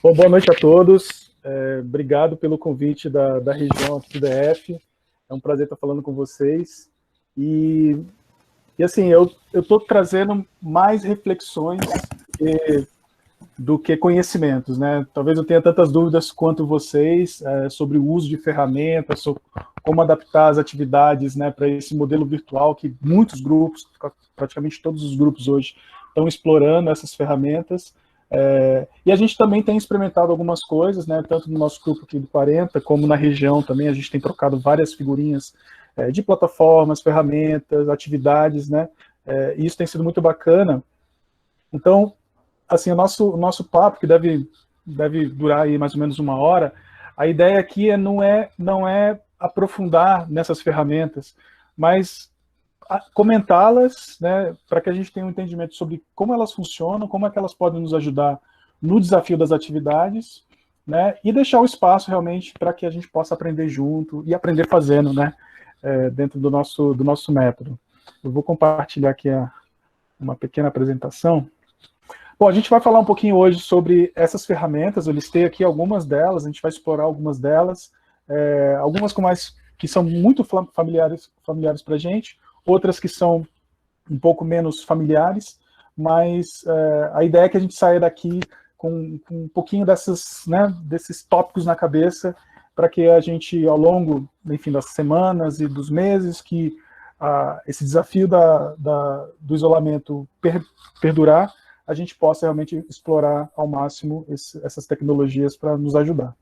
Bom, boa noite a todos. Obrigado pelo convite da região aqui do DF. É um prazer estar falando com vocês. E assim, eu estou trazendo mais reflexões do que conhecimentos, né? Talvez eu tenha tantas dúvidas quanto vocês sobre o uso de ferramentas, sobre como adaptar as atividades, né, para esse modelo virtual que muitos grupos, praticamente todos os grupos hoje, estão explorando essas ferramentas. E a gente também tem experimentado algumas coisas, né, tanto no nosso grupo aqui do 40, como na região também, a gente tem trocado várias figurinhas de plataformas, ferramentas, atividades, né, e isso tem sido muito bacana. Então, assim, o nosso papo, que deve durar aí mais ou menos uma hora, a ideia aqui não é aprofundar nessas ferramentas, mas comentá-las, né, para que a gente tenha um entendimento sobre como elas funcionam, como é que elas podem nos ajudar no desafio das atividades, né, e deixar o espaço realmente para que a gente possa aprender junto e aprender fazendo, né, dentro do nosso método. Eu vou compartilhar aqui uma pequena apresentação. Bom, a gente vai falar um pouquinho hoje sobre essas ferramentas. Eu listei aqui algumas delas, a gente vai explorar algumas delas, algumas que são muito familiares para a gente, outras que são um pouco menos familiares, mas a ideia é que a gente saia daqui com um pouquinho desses tópicos na cabeça, para que a gente, ao longo, enfim, das semanas e dos meses, que esse desafio do isolamento perdurar, a gente possa realmente explorar ao máximo essas tecnologias para nos ajudar.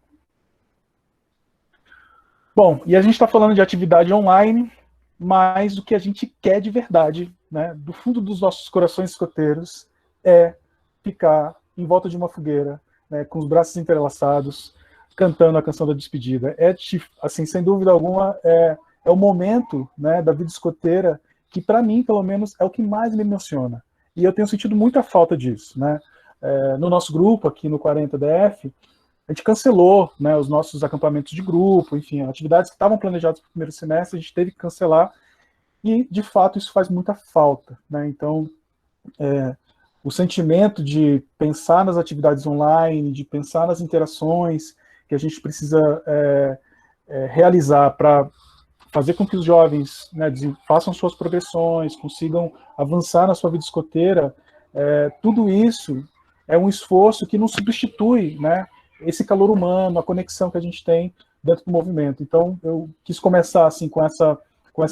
Bom, e a gente está falando de atividade online, mas o que a gente quer de verdade, né, do fundo dos nossos corações escoteiros, é ficar em volta de uma fogueira, né, com os braços entrelaçados, cantando a canção da despedida. Assim, sem dúvida alguma, é o momento, né, da vida escoteira que, para mim, pelo menos, é o que mais me emociona. E eu tenho sentido muita falta disso, né? No nosso grupo, aqui no 40DF, a gente cancelou, né, os nossos acampamentos de grupo, enfim, atividades que estavam planejadas para o primeiro semestre, a gente teve que cancelar, e, de fato, isso faz muita falta, né? Então, o sentimento de pensar nas atividades online, de pensar nas interações que a gente precisa realizar para fazer com que os jovens, né, façam suas progressões, consigam avançar na sua vida escoteira, tudo isso é um esforço que não substitui, né, esse calor humano, a conexão que a gente tem dentro do movimento. Então, eu quis começar assim com essa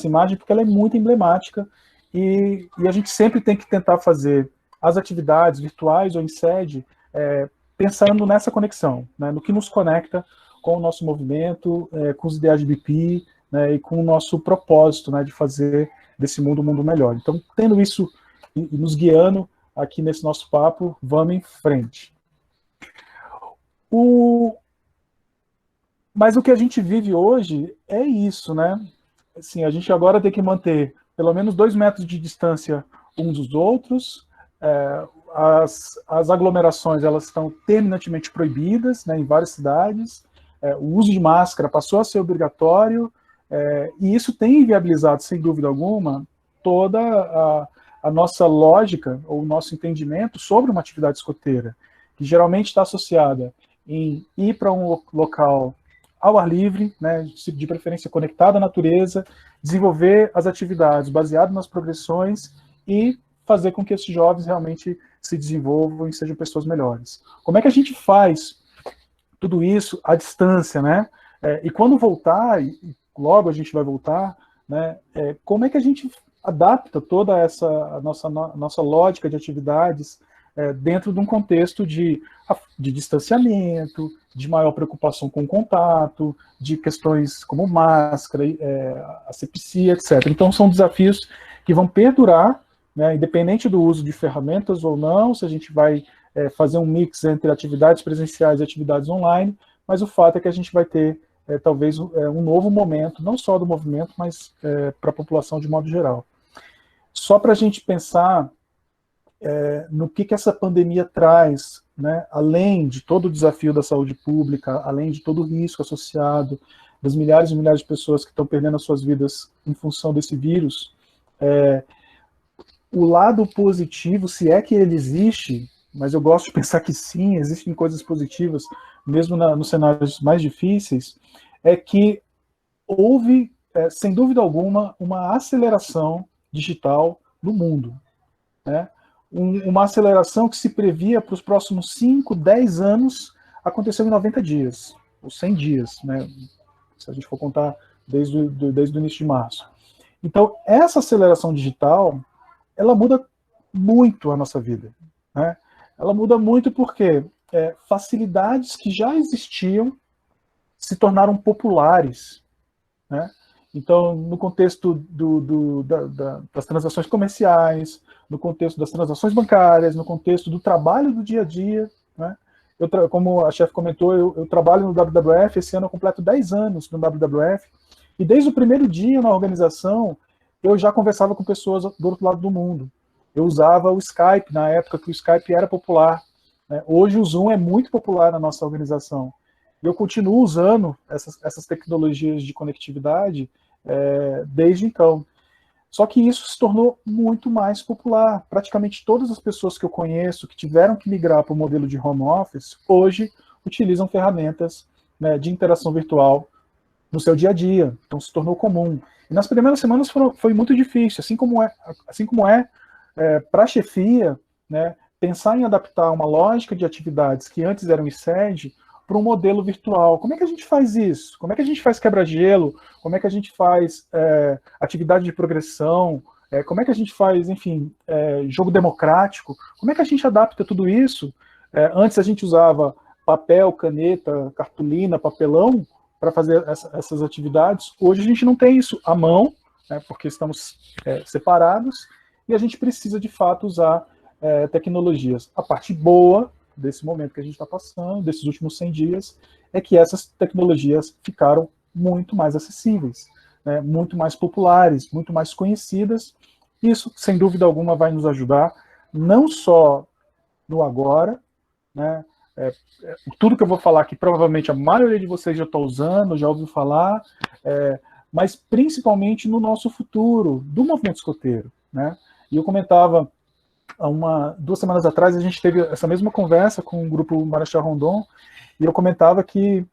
imagem, porque ela é muito emblemática, e a gente sempre tem que tentar fazer as atividades virtuais ou em sede, pensando nessa conexão, né, no que nos conecta com o nosso movimento, com os ideais de BP, né, e com o nosso propósito, né, de fazer desse mundo um mundo melhor. Então, tendo isso e nos guiando aqui nesse nosso papo, vamos em frente. Mas o que a gente vive hoje é isso, né? Assim, a gente agora tem que manter pelo menos 2 metros de distância uns dos outros. As aglomerações, elas estão terminantemente proibidas, né, em várias cidades. O uso de máscara passou a ser obrigatório. E isso tem inviabilizado, sem dúvida alguma, toda a nossa lógica, ou o nosso entendimento sobre uma atividade escoteira, que geralmente está associada em ir para um local ao ar livre, né, de preferência conectado à natureza, desenvolver as atividades baseadas nas progressões e fazer com que esses jovens realmente se desenvolvam e sejam pessoas melhores. Como é que a gente faz tudo isso à distância, né? E quando voltar, e logo a gente vai voltar, né, como é que a gente adapta toda essa nossa lógica de atividades dentro de um contexto de distanciamento, de maior preocupação com o contato, de questões como máscara, asepsia, etc. Então, são desafios que vão perdurar, né, independente do uso de ferramentas ou não, se a gente vai fazer um mix entre atividades presenciais e atividades online, mas o fato é que a gente vai ter talvez um novo momento, não só do movimento, mas para a população de modo geral. Só para a gente pensar no que essa pandemia traz, né, além de todo o desafio da saúde pública, além de todo o risco associado, das milhares e milhares de pessoas que estão perdendo as suas vidas em função desse vírus, o lado positivo, se é que ele existe, mas eu gosto de pensar que sim, existem coisas positivas, mesmo nos cenários mais difíceis, é que houve, sem dúvida alguma, uma aceleração digital no mundo, né? Uma aceleração que se previa para os próximos 5, 10 anos, aconteceu em 90 dias, ou 100 dias, né? Se a gente for contar desde o início de março. Então, essa aceleração digital, ela muda muito a nossa vida, né? Ela muda muito porque facilidades que já existiam se tornaram populares, né? Então, no contexto das transações comerciais, no contexto das transações bancárias, no contexto do trabalho do dia a dia, né? Como a chefe comentou, eu trabalho no WWF, esse ano eu completo 10 anos no WWF, e desde o primeiro dia na organização, eu já conversava com pessoas do outro lado do mundo. Eu usava o Skype, na época que o Skype era popular, né? Hoje o Zoom é muito popular na nossa organização. E eu continuo usando essas tecnologias de conectividade desde então. Só que isso se tornou muito mais popular. Praticamente todas as pessoas que eu conheço que tiveram que migrar para o modelo de home office, hoje utilizam ferramentas, né, de interação virtual no seu dia a dia. Então se tornou comum. E nas primeiras semanas foi muito difícil, assim como para a chefia, né, pensar em adaptar uma lógica de atividades que antes eram em sede para um modelo virtual. Como é que a gente faz isso? Como é que a gente faz quebra-gelo? Como é que a gente faz atividade de progressão? Como é que a gente faz, enfim, jogo democrático? Como é que a gente adapta tudo isso? Antes a gente usava papel, caneta, cartolina, papelão para fazer essas atividades. Hoje a gente não tem isso à mão, né, porque estamos separados, e a gente precisa, de fato, usar tecnologias. A parte boa desse momento que a gente está passando, desses últimos 100 dias, é que essas tecnologias ficaram muito mais acessíveis, né, muito mais populares, muito mais conhecidas. Isso, sem dúvida alguma, vai nos ajudar, não só no agora, né, tudo que eu vou falar aqui, provavelmente a maioria de vocês já está usando, já ouviu falar, mas principalmente no nosso futuro, do movimento escoteiro, né? E eu comentava, 2 semanas atrás, a gente teve essa mesma conversa com o grupo Marechal Rondon, e eu comentava que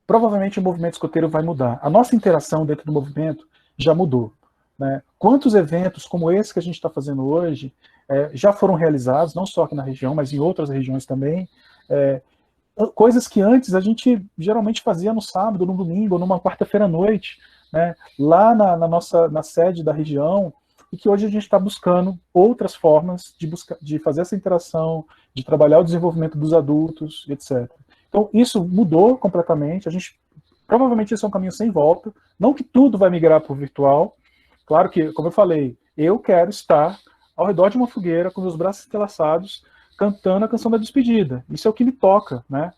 provavelmente o movimento escoteiro vai mudar. A nossa interação dentro do movimento já mudou, né? Quantos eventos como esse que a gente está fazendo hoje já foram realizados, não só aqui na região, mas em outras regiões também, coisas que antes a gente geralmente fazia no sábado, no domingo, ou numa quarta-feira à noite, né, lá na sede da região, e que hoje a gente está buscando outras formas de fazer essa interação, de trabalhar o desenvolvimento dos adultos, etc. Então, isso mudou completamente, provavelmente isso é um caminho sem volta, não que tudo vai migrar para o virtual, claro que, como eu falei, eu quero estar ao redor de uma fogueira, com meus braços entrelaçados, cantando a canção da despedida. Isso é o que me toca, né,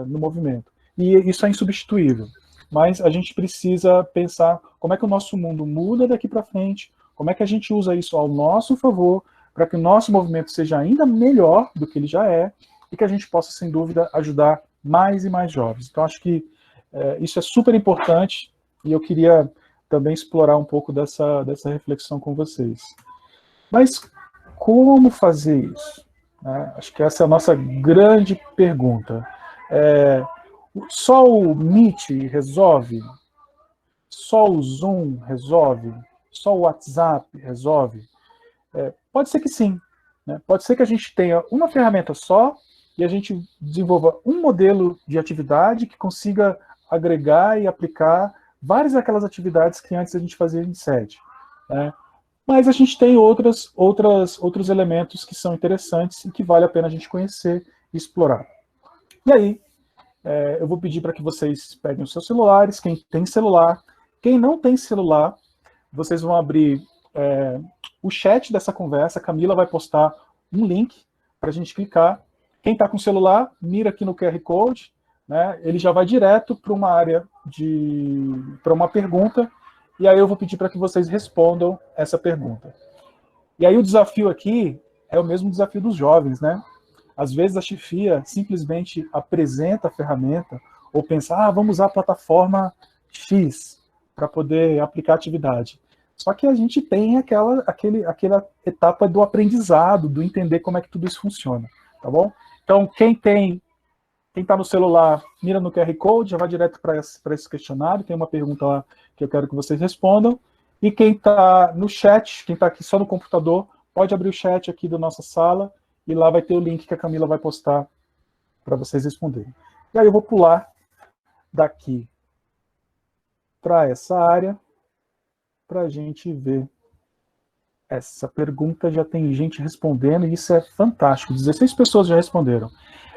no movimento. E isso é insubstituível. Mas a gente precisa pensar como é que o nosso mundo muda daqui para frente, como é que a gente usa isso ao nosso favor, para que o nosso movimento seja ainda melhor do que ele já é, e que a gente possa, sem dúvida, ajudar mais e mais jovens. Então, acho que isso é super importante, e eu queria também explorar um pouco dessa reflexão com vocês. Mas como fazer isso? Acho que essa é a nossa grande pergunta. Só o Meet resolve? Só o Zoom resolve? Só o WhatsApp resolve? Pode ser que sim, né? Pode ser que a gente tenha uma ferramenta só e a gente desenvolva um modelo de atividade que consiga agregar e aplicar várias daquelas atividades que antes a gente fazia em sede, né? Mas a gente tem outros elementos que são interessantes e que vale a pena a gente conhecer e explorar. E aí, eu vou pedir para que vocês peguem os seus celulares, quem tem celular. Quem não tem celular, vocês vão abrir o chat dessa conversa. A Camila vai postar um link para a gente clicar. Quem está com celular, mira aqui no QR Code, né, ele já vai direto para uma área para uma pergunta, e aí eu vou pedir para que vocês respondam essa pergunta. E aí o desafio aqui é o mesmo desafio dos jovens, né? Às vezes a chefia simplesmente apresenta a ferramenta ou pensa, vamos usar a plataforma X para poder aplicar a atividade. Só que a gente tem aquela etapa do aprendizado, do entender como é que tudo isso funciona, tá bom? Então, quem está no celular, mira no QR Code, já vai direto para esse questionário, tem uma pergunta lá que eu quero que vocês respondam. E quem está no chat, quem está aqui só no computador, pode abrir o chat aqui da nossa sala, e lá vai ter o link que a Camila vai postar para vocês responderem. E aí eu vou pular daqui para essa área, para a gente ver. Essa pergunta já tem gente respondendo, e isso é fantástico. 16 pessoas já responderam.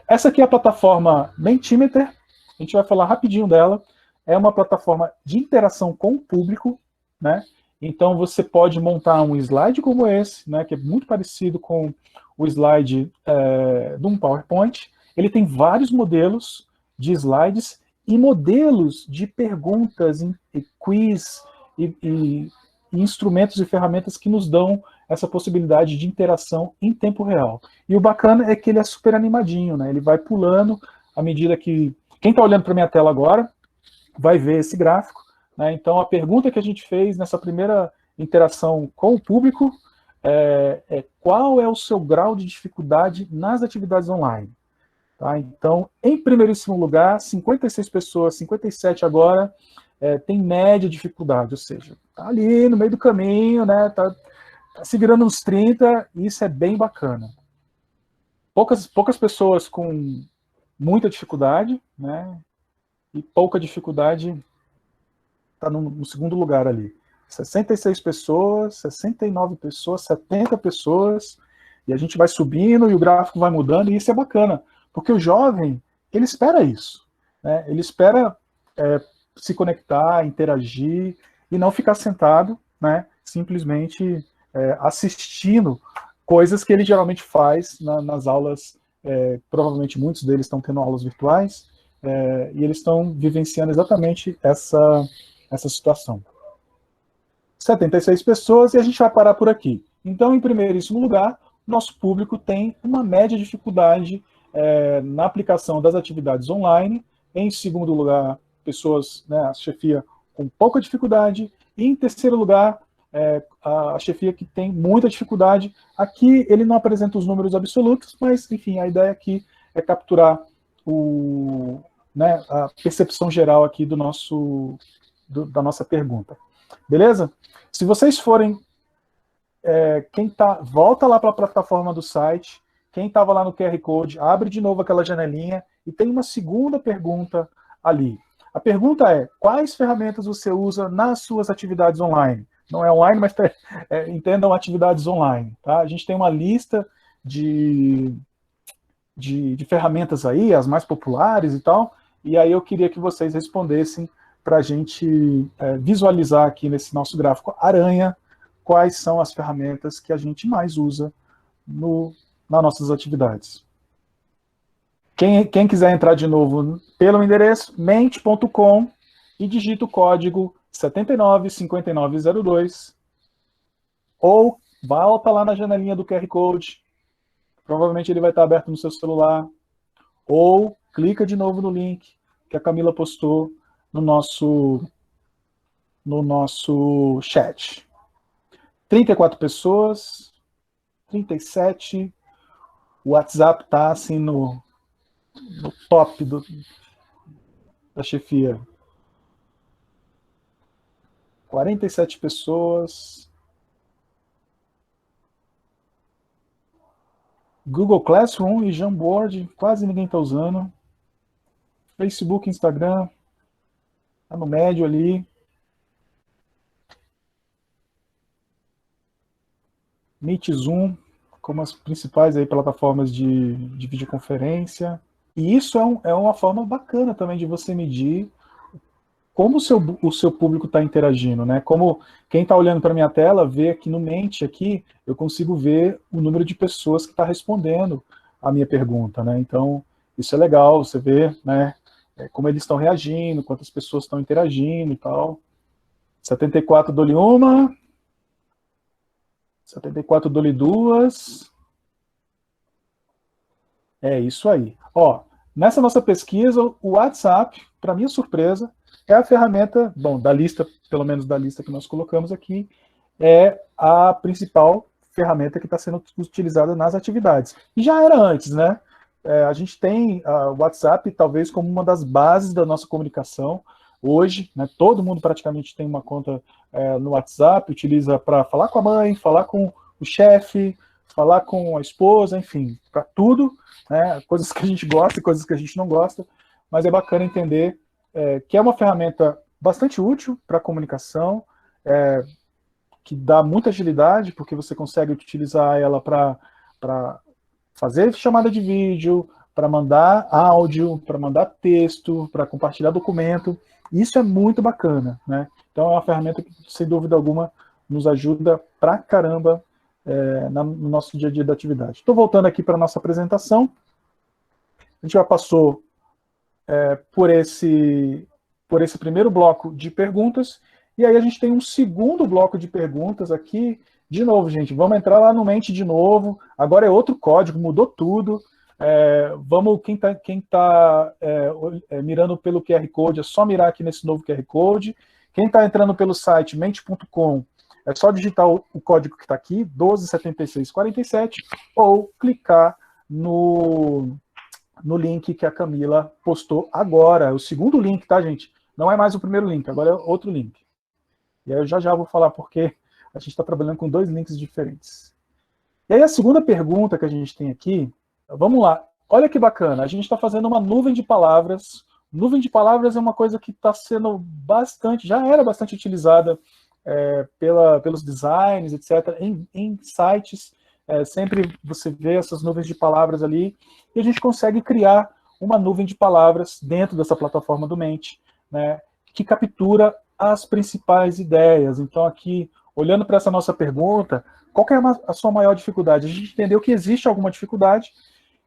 Essa aqui é a plataforma Mentimeter, a gente vai falar rapidinho dela. É uma plataforma de interação com o público, né? Então você pode montar um slide como esse, né, que é muito parecido com o slide de um PowerPoint. Ele tem vários modelos de slides e modelos de perguntas, e quiz e instrumentos e ferramentas que nos dão essa possibilidade de interação em tempo real. E o bacana é que ele é super animadinho, né? Ele vai pulando à medida que... Quem está olhando para a minha tela agora vai ver esse gráfico, né? Então, a pergunta que a gente fez nessa primeira interação com o público é qual é o seu grau de dificuldade nas atividades online? Tá? Então, em primeiríssimo lugar, 56 pessoas, 57 agora, tem média dificuldade, ou seja, tá ali no meio do caminho, né, tá se virando uns 30, e isso é bem bacana. Poucas pessoas com muita dificuldade, né, e pouca dificuldade está no segundo lugar ali. 66 pessoas, 69 pessoas, 70 pessoas, e a gente vai subindo e o gráfico vai mudando, e isso é bacana, porque o jovem, ele espera isso, né? Ele espera se conectar, interagir, e não ficar sentado, né, simplesmente assistindo coisas que ele geralmente faz nas aulas. Provavelmente muitos deles estão tendo aulas virtuais, e eles estão vivenciando exatamente essa situação. 76 pessoas, e a gente vai parar por aqui. Então, em primeiríssimo lugar, nosso público tem uma média dificuldade na aplicação das atividades online. Em segundo lugar, pessoas, né, a chefia com pouca dificuldade. E em terceiro lugar, a chefia que tem muita dificuldade. Aqui ele não apresenta os números absolutos, mas, enfim, a ideia aqui é capturar a percepção geral aqui da nossa pergunta. Beleza? Se vocês forem... volta lá para a plataforma do site, quem estava lá no QR Code, abre de novo aquela janelinha, e tem uma segunda pergunta ali. A pergunta é: quais ferramentas você usa nas suas atividades online? Não é online, mas entendam atividades online. Tá? A gente tem uma lista de ferramentas aí, as mais populares e tal, e aí eu queria que vocês respondessem para a gente visualizar aqui nesse nosso gráfico aranha quais são as ferramentas que a gente mais usa nas nossas atividades. Quem quiser entrar de novo pelo endereço mente.com e digita o código 795902, ou volta lá na janelinha do QR Code, provavelmente ele vai estar aberto no seu celular, ou clica de novo no link que a Camila postou no nosso chat. 34 pessoas, 37, o WhatsApp está assim no top da chefia. 47 pessoas. Google Classroom e Jamboard, quase ninguém está usando. Facebook, Instagram, está no médio ali. Meet, Zoom, como as principais aí plataformas de videoconferência. E isso é uma forma bacana também de você medir como o seu público está interagindo, né? Como quem está olhando para a minha tela vê aqui no Mente, aqui, eu consigo ver o número de pessoas que está respondendo a minha pergunta, né? Então, isso é legal, você vê, né, como eles estão reagindo, quantas pessoas estão interagindo e tal. 74 dou-lhe uma, 74 dou-lhe duas. É isso aí. Ó, nessa nossa pesquisa, o WhatsApp, para minha surpresa, é a ferramenta, bom, da lista, pelo menos da lista que nós colocamos aqui, é a principal ferramenta que está sendo utilizada nas atividades. E já era antes, né? A gente tem o WhatsApp talvez como uma das bases da nossa comunicação. Hoje, né, todo mundo praticamente tem uma conta no WhatsApp, utiliza para falar com a mãe, falar com o chefe, falar com a esposa, enfim, para tudo, né, coisas que a gente gosta e coisas que a gente não gosta, mas é bacana entender que é uma ferramenta bastante útil para a comunicação, que dá muita agilidade, porque você consegue utilizar ela para fazer chamada de vídeo, para mandar áudio, para mandar texto, para compartilhar documento. Isso é muito bacana, né? Então é uma ferramenta que, sem dúvida alguma, nos ajuda pra caramba no nosso dia a dia da atividade. Estou voltando aqui para a nossa apresentação. A gente já passou por esse primeiro bloco de perguntas, e aí a gente tem um segundo bloco de perguntas aqui. De novo, gente, vamos entrar lá no Mente de novo. Agora é outro código, mudou tudo. Quem tá mirando pelo QR Code, é só mirar aqui nesse novo QR Code. Quem está entrando pelo site mente.com, é só digitar o código que está aqui, 127647, ou clicar no link que a Camila postou agora. O segundo link, tá, gente? Não é mais o primeiro link, agora é outro link. E aí eu já vou falar porque a gente está trabalhando com 2 links diferentes. E aí a segunda pergunta que a gente tem aqui, vamos lá. Olha que bacana, a gente está fazendo uma nuvem de palavras. Nuvem de palavras é uma coisa que está sendo bastante, já era bastante utilizada pelos designs, etc., em sites. Sempre você vê essas nuvens de palavras ali, e a gente consegue criar uma nuvem de palavras dentro dessa plataforma do Mente, né, que captura as principais ideias. Então, aqui, olhando para essa nossa pergunta, qual que é a sua maior dificuldade? A gente entendeu que existe alguma dificuldade,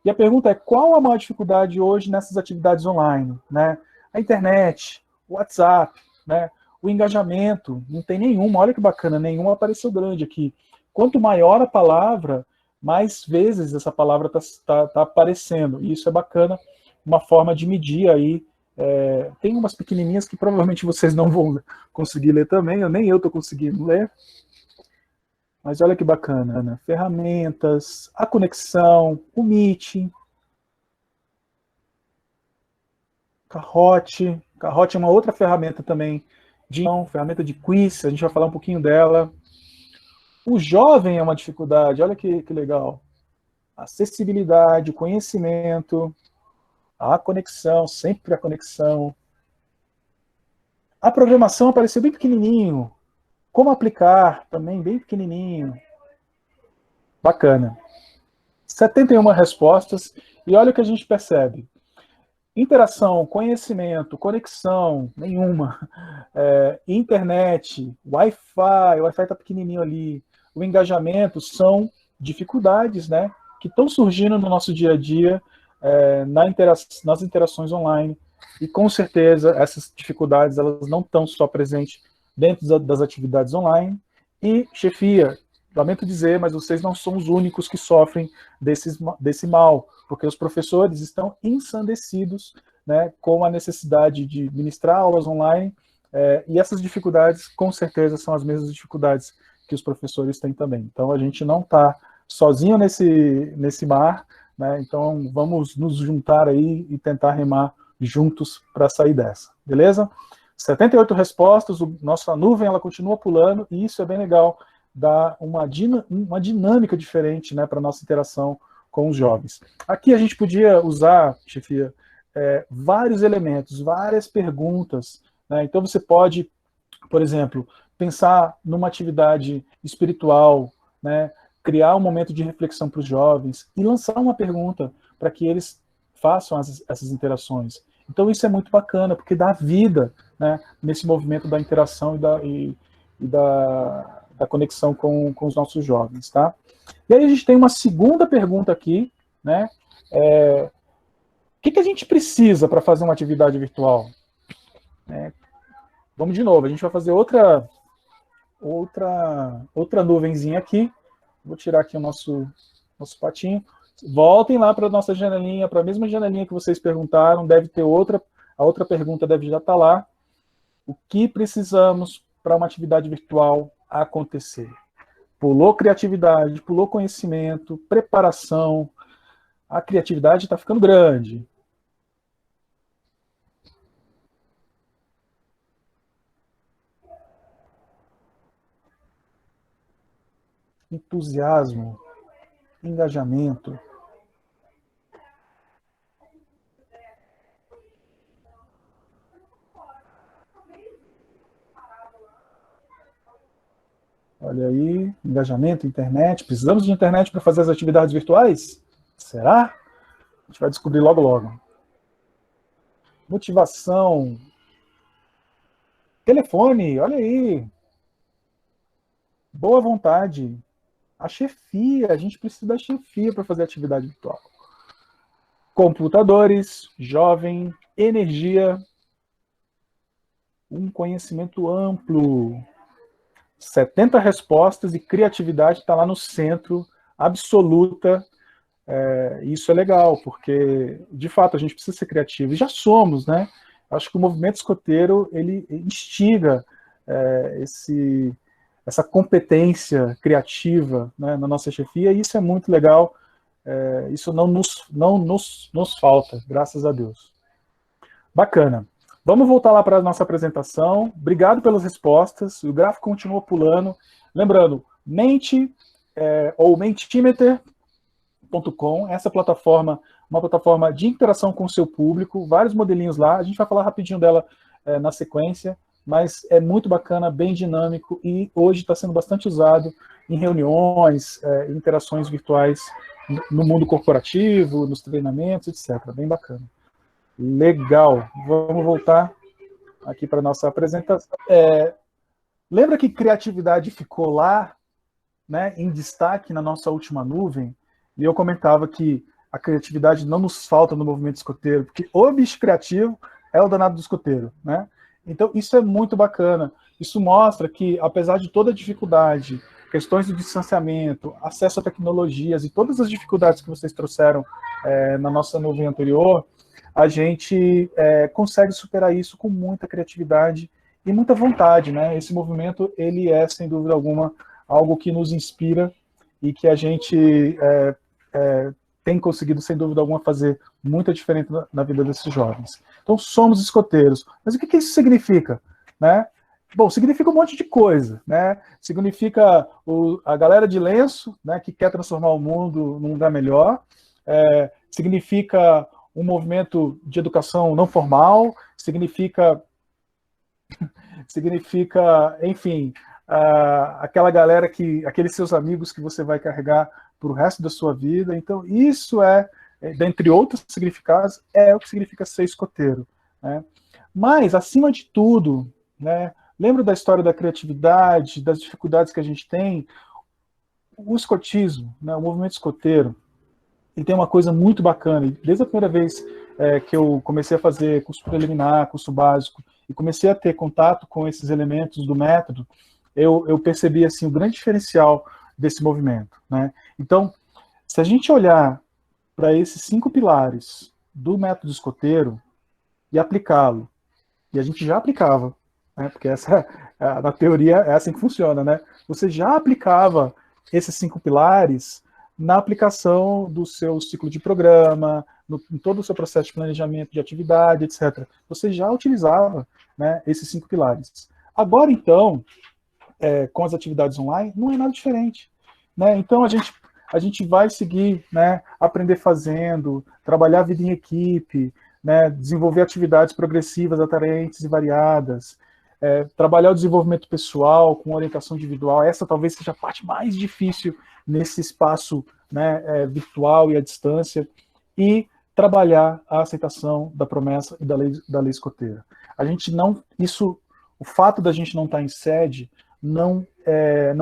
e a pergunta é, qual a maior dificuldade hoje nessas atividades online? Né? A internet, o WhatsApp, né? O engajamento, não tem nenhuma, olha que bacana, nenhuma apareceu grande aqui. Quanto maior a palavra, mais vezes essa palavra tá aparecendo, e isso é bacana, uma forma de medir aí. Tem umas pequenininhas que provavelmente vocês não vão conseguir ler também, nem eu estou conseguindo ler, mas olha que bacana, né? Ferramentas, a conexão, o Meet, Kahoot é uma outra ferramenta também, ferramenta de quiz, a gente vai falar um pouquinho dela. O jovem é uma dificuldade, olha que legal. Acessibilidade, conhecimento, a conexão, sempre a conexão. A programação apareceu bem pequenininho. Como aplicar, também bem pequenininho. Bacana. 71 respostas, e olha o que a gente percebe. Interação, conhecimento, conexão, nenhuma. Internet, Wi-Fi, o Wi-Fi está pequenininho ali. O engajamento são dificuldades, né, que estão surgindo no nosso dia a dia, nas interações online. E com certeza essas dificuldades elas não estão só presentes dentro das atividades online. E, chefia, lamento dizer, mas vocês não são os únicos que sofrem desse mal, porque os professores estão ensandecidos, né, com a necessidade de ministrar aulas online, e essas dificuldades, com certeza, são as mesmas dificuldades que os professores têm também. Então, a gente não está sozinho nesse mar, né, então vamos nos juntar aí e tentar remar juntos para sair dessa, beleza? 78 respostas, nossa nuvem ela continua pulando, e isso é bem legal, dá uma dinâmica diferente, né, para a nossa interação com os jovens. Aqui a gente podia usar, chefia, vários elementos, várias perguntas, né? Então você pode, por exemplo, pensar numa atividade espiritual, né, criar um momento de reflexão para os jovens e lançar uma pergunta para que eles façam essas interações. Então isso é muito bacana, porque dá vida, né, nesse movimento da interação e da conexão com os nossos jovens, tá? E aí a gente tem uma segunda pergunta aqui, né? O que a gente precisa para fazer uma atividade virtual? Vamos de novo, a gente vai fazer outra nuvenzinha aqui. Vou tirar aqui o nosso patinho. Voltem lá para a nossa janelinha, para a mesma janelinha que vocês perguntaram, deve ter outra, a outra pergunta deve já estar lá. O que precisamos para uma atividade virtual acontecer. Pulou criatividade, pulou conhecimento, preparação. A criatividade está ficando grande. Entusiasmo, engajamento. Olha aí, engajamento, internet. Precisamos de internet para fazer as atividades virtuais? Será? A gente vai descobrir logo, logo. Motivação. Telefone, olha aí. Boa vontade. A chefia, a gente precisa da chefia para fazer atividade virtual. Computadores, jovem, energia, um conhecimento amplo. 70 respostas e criatividade está lá no centro, absoluta. Isso é legal, porque, de fato, a gente precisa ser criativo. E já somos, né? Acho que o movimento escoteiro, ele instiga essa competência criativa, né, na nossa chefia, e isso é muito legal. Isso não nos falta, graças a Deus. Bacana. Vamos voltar lá para a nossa apresentação. Obrigado pelas respostas. O gráfico continua pulando. Lembrando, ou Mentimeter.com, essa plataforma, uma plataforma de interação com o seu público, vários modelinhos lá. A gente vai falar rapidinho dela na sequência, mas é muito bacana, bem dinâmico, e hoje está sendo bastante usado em reuniões, interações virtuais no mundo corporativo, nos treinamentos, etc. Bem bacana. Legal. Vamos voltar aqui para a nossa apresentação. Lembra que criatividade ficou lá, né, em destaque na nossa última nuvem? E eu comentava que a criatividade não nos falta no movimento escoteiro, porque o bicho criativo é o danado do escoteiro, né? Então, isso é muito bacana. Isso mostra que, apesar de toda a dificuldade, questões de distanciamento, acesso a tecnologias e todas as dificuldades que vocês trouxeram na nossa nuvem anterior, a gente consegue superar isso com muita criatividade e muita vontade, né? Esse movimento, ele é, sem dúvida alguma, algo que nos inspira e que a gente tem conseguido, sem dúvida alguma, fazer muita diferença na vida desses jovens. Então, somos escoteiros. Mas o que isso significa? Né? Bom, significa um monte de coisa. Né? Significa a galera de lenço, né, que quer transformar o mundo num lugar melhor. Significa um movimento de educação não formal. Significa, enfim, aquela galera aqueles seus amigos que você vai carregar para o resto da sua vida. Então, isso dentre outros significados, é o que significa ser escoteiro. Né? Mas, acima de tudo, né, lembra da história da criatividade, das dificuldades que a gente tem? O escotismo, né, o movimento escoteiro, ele tem uma coisa muito bacana. Desde a primeira vez que eu comecei a fazer curso preliminar, curso básico, e comecei a ter contato com esses elementos do método, eu percebi assim, o grande diferencial desse movimento. Né? Então, se a gente olhar para esses 5 pilares do método escoteiro e aplicá-lo, e a gente já aplicava, né? Porque na teoria é assim que funciona, né? Você já aplicava esses 5 pilares na aplicação do seu ciclo de programa, em todo o seu processo de planejamento de atividade, etc. Você já utilizava, né, esses 5 pilares. Agora, então, com as atividades online, não é nada diferente. Né? Então, a gente vai seguir, né, aprender fazendo, trabalhar a vida em equipe, né, desenvolver atividades progressivas, atraentes e variadas, trabalhar o desenvolvimento pessoal com orientação individual. Essa talvez seja a parte mais difícil nesse espaço, né, virtual e à distância, e trabalhar a aceitação da promessa e da lei escoteira. O fato da gente não estar em sede não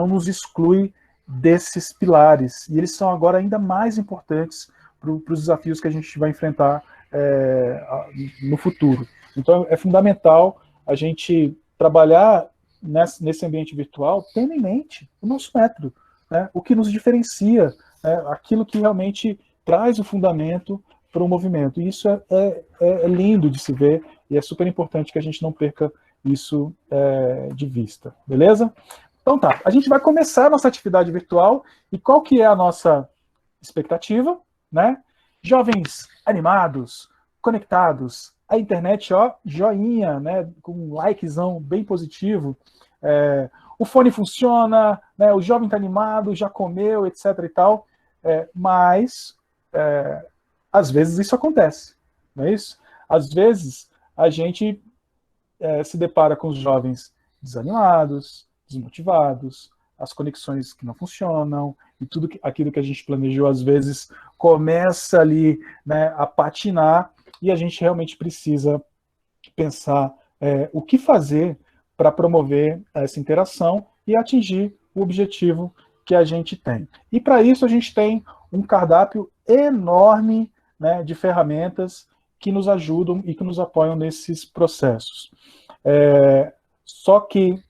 nos exclui desses pilares, e eles são agora ainda mais importantes para os desafios que a gente vai enfrentar no futuro. Então, é fundamental a gente trabalhar nesse ambiente virtual tendo em mente o nosso método, né? O que nos diferencia, né? Aquilo que realmente traz o fundamento para o movimento. E isso é lindo de se ver, e é super importante que a gente não perca isso de vista. Beleza? Então tá, a gente vai começar a nossa atividade virtual e qual que é a nossa expectativa, né? Jovens animados, conectados, a internet, ó, joinha, né? Com um likezão bem positivo. O fone funciona, né? O jovem está animado, já comeu, etc e tal. Mas às vezes isso acontece, não é isso? Às vezes a gente se depara com os jovens desanimados, desmotivados, as conexões que não funcionam, e tudo aquilo que a gente planejou, às vezes, começa ali, né, a patinar, e a gente realmente precisa pensar o que fazer para promover essa interação e atingir o objetivo que a gente tem. E para isso a gente tem um cardápio enorme, né, de ferramentas que nos ajudam e que nos apoiam nesses processos. Só que,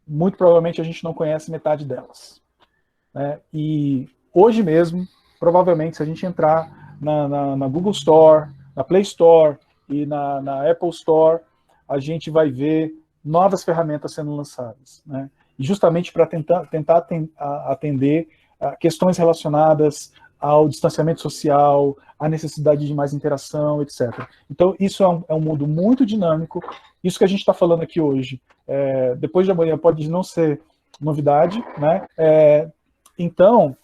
muito provavelmente, a gente não conhece metade delas. Né? E hoje mesmo, provavelmente, se a gente entrar na Google Store, na Play Store e na Apple Store, a gente vai ver novas ferramentas sendo lançadas. Né? E justamente para tentar atender questões relacionadas ao distanciamento social, à necessidade de mais interação, etc. Então, isso é um mundo muito dinâmico. Isso que a gente está falando aqui hoje, depois de amanhã pode não ser novidade, né? Então,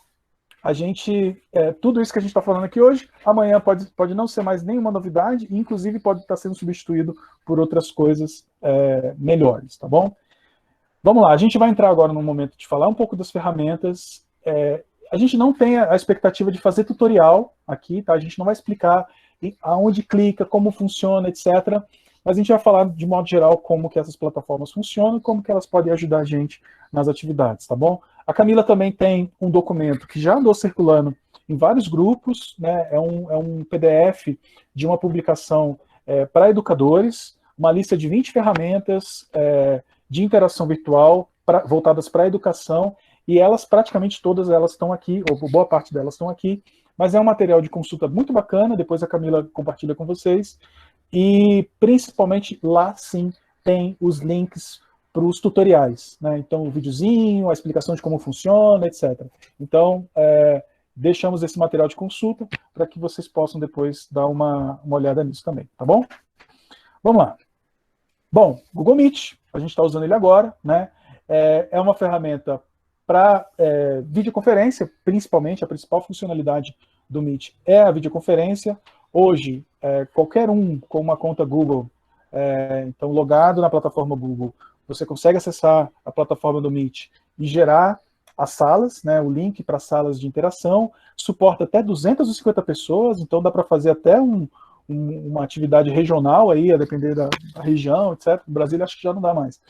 a gente, tudo isso que a gente está falando aqui hoje, amanhã pode não ser mais nenhuma novidade, e inclusive pode estar sendo substituído por outras coisas melhores, tá bom? Vamos lá, a gente vai entrar agora no momento de falar um pouco das ferramentas. A gente não tem a expectativa de fazer tutorial aqui, tá? A gente não vai explicar aonde clica, como funciona, etc. Mas a gente vai falar, de modo geral, como que essas plataformas funcionam e como que elas podem ajudar a gente nas atividades, tá bom? A Camila também tem um documento que já andou circulando em vários grupos, né? É um PDF de uma publicação para educadores, uma lista de 20 ferramentas de interação virtual voltadas para a educação, e elas, praticamente todas elas estão aqui, ou boa parte delas estão aqui, mas é um material de consulta muito bacana, depois a Camila compartilha com vocês, e principalmente lá sim tem os links para os tutoriais, né? Então o videozinho, a explicação de como funciona, etc. Então deixamos esse material de consulta para que vocês possam depois dar uma olhada nisso também, tá bom? Vamos lá. Bom, Google Meet, a gente está usando ele agora, né? É uma ferramenta para videoconferência, principalmente. A principal funcionalidade do Meet é a videoconferência. Hoje, qualquer um com uma conta Google, então logado na plataforma Google, você consegue acessar a plataforma do Meet e gerar as salas, né, o link para salas de interação, suporta até 250 pessoas, então dá para fazer até uma atividade regional aí, a depender da região, etc. No Brasil, acho que já não dá mais.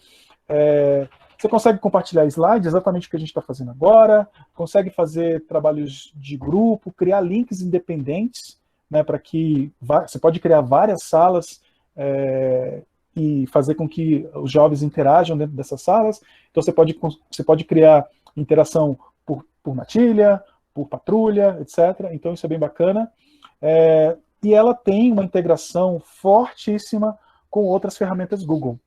Você consegue compartilhar slides, exatamente o que a gente está fazendo agora, consegue fazer trabalhos de grupo, criar links independentes, né, para que você pode criar várias salas e fazer com que os jovens interajam dentro dessas salas. Então você pode criar interação por matilha, por patrulha, etc. Então isso é bem bacana. E ela tem uma integração fortíssima com outras ferramentas Google.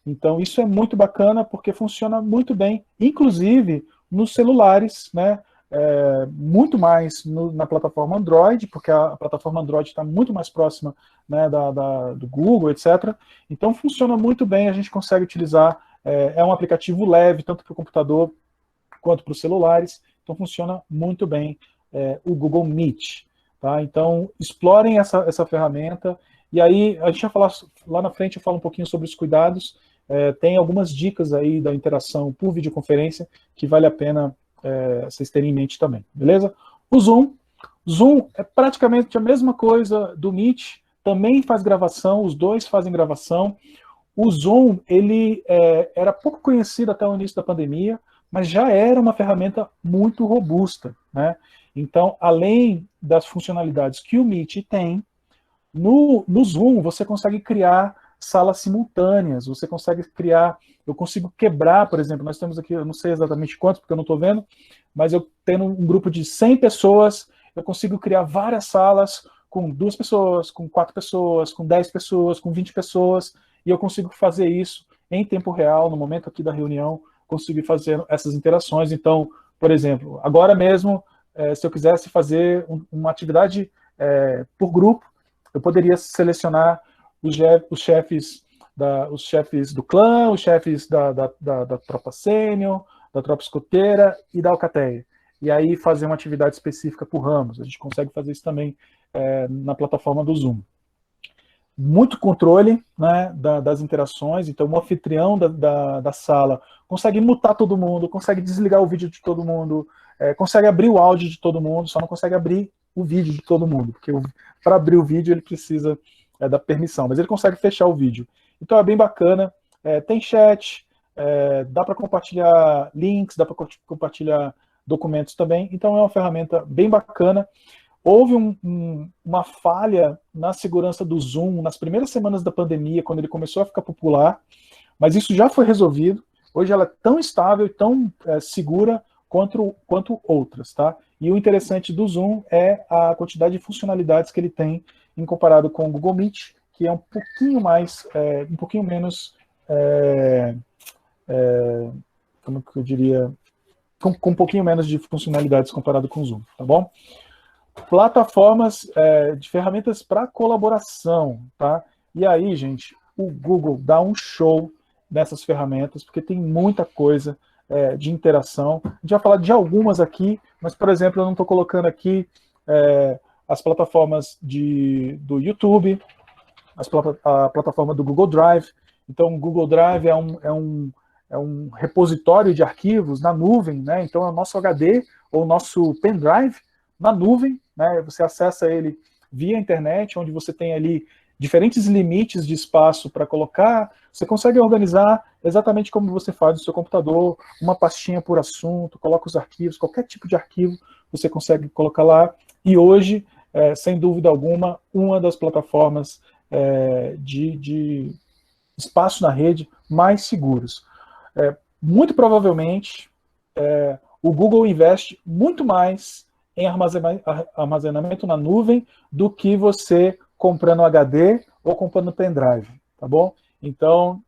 Então, isso é muito bacana porque funciona muito bem, inclusive nos celulares, né? Muito mais na plataforma Android, porque a plataforma Android está muito mais próxima, né, do Google, etc. Então, funciona muito bem, a gente consegue utilizar, é um aplicativo leve, tanto para o computador quanto para os celulares, então funciona muito bem o Google Meet. Tá? Então, explorem essa ferramenta, e aí a gente vai falar, lá na frente eu falo um pouquinho sobre os cuidados. Tem algumas dicas aí da interação por videoconferência que vale a pena vocês terem em mente também, beleza? O Zoom é praticamente a mesma coisa do Meet, também faz gravação, os dois fazem gravação. O Zoom, ele era pouco conhecido até o início da pandemia, mas já era uma ferramenta muito robusta, né? Então, além das funcionalidades que o Meet tem, no Zoom você consegue criar salas simultâneas, você consegue criar, eu consigo quebrar, por exemplo, nós temos aqui, eu não sei exatamente quantos, porque eu não estou vendo, mas eu tendo um grupo de 100 pessoas, eu consigo criar várias salas com 2 pessoas, com 4 pessoas, com 10 pessoas, com 20 pessoas, e eu consigo fazer isso em tempo real, no momento aqui da reunião, conseguir fazer essas interações. Então, por exemplo, agora mesmo, se eu quisesse fazer uma atividade por grupo, eu poderia selecionar os chefes do clã, os chefes da tropa sênior, da tropa escoteira e da alcateia. E aí fazer uma atividade específica por ramos. A gente consegue fazer isso também na plataforma do Zoom. Muito controle, né, das interações, então o anfitrião da sala consegue mutar todo mundo, consegue desligar o vídeo de todo mundo, consegue abrir o áudio de todo mundo, só não consegue abrir o vídeo de todo mundo, porque para abrir o vídeo ele precisa da permissão, mas ele consegue fechar o vídeo. Então é bem bacana, tem chat, dá para compartilhar links, dá para compartilhar documentos também, então é uma ferramenta bem bacana. Houve uma falha na segurança do Zoom nas primeiras semanas da pandemia, quando ele começou a ficar popular, mas isso já foi resolvido. Hoje ela é tão estável e tão segura quanto outras, tá? E o interessante do Zoom é a quantidade de funcionalidades que ele tem em comparado com o Google Meet, que é um pouquinho mais, um pouquinho menos, como que eu diria, com um pouquinho menos de funcionalidades comparado com o Zoom, tá bom? Plataformas de ferramentas para colaboração, tá? E aí, gente, o Google dá um show nessas ferramentas, porque tem muita coisa de interação. A gente vai falar de algumas aqui, mas, por exemplo, eu não estou colocando aqui as plataformas do YouTube, a plataforma do Google Drive. Então, o Google Drive é um repositório de arquivos na nuvem, né? Então, é o nosso HD ou o nosso pendrive na nuvem, né? Você acessa ele via internet, onde você tem ali diferentes limites de espaço para colocar, você consegue organizar exatamente como você faz no seu computador, uma pastinha por assunto, coloca os arquivos, qualquer tipo de arquivo você consegue colocar lá, e hoje, sem dúvida alguma, uma das plataformas de espaço na rede mais seguros. Muito provavelmente, o Google investe muito mais em armazenamento na nuvem do que você comprando HD ou comprando pendrive, tá bom? Então,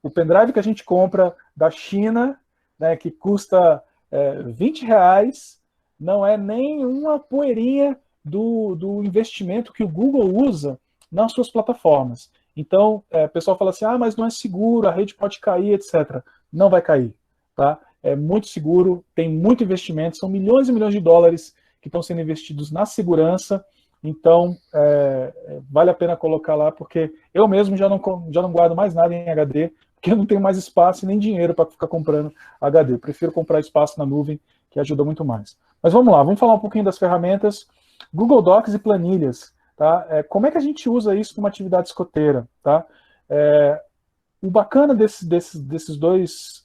o pendrive que a gente compra da China, né, que custa R$20, não é nem uma poeirinha do investimento que o Google usa nas suas plataformas. Então, o pessoal fala assim, mas não é seguro, a rede pode cair, etc. Não vai cair, tá? É muito seguro, tem muito investimento, são milhões e milhões de dólares que estão sendo investidos na segurança, então vale a pena colocar lá, porque eu mesmo já não guardo mais nada em HD, porque eu não tenho mais espaço e nem dinheiro para ficar comprando HD. Eu prefiro comprar espaço na nuvem, que ajuda muito mais. Mas vamos lá, vamos falar um pouquinho das ferramentas. Google Docs e planilhas. Tá? Como é que a gente usa isso numa atividade escoteira? Tá? O bacana desses dois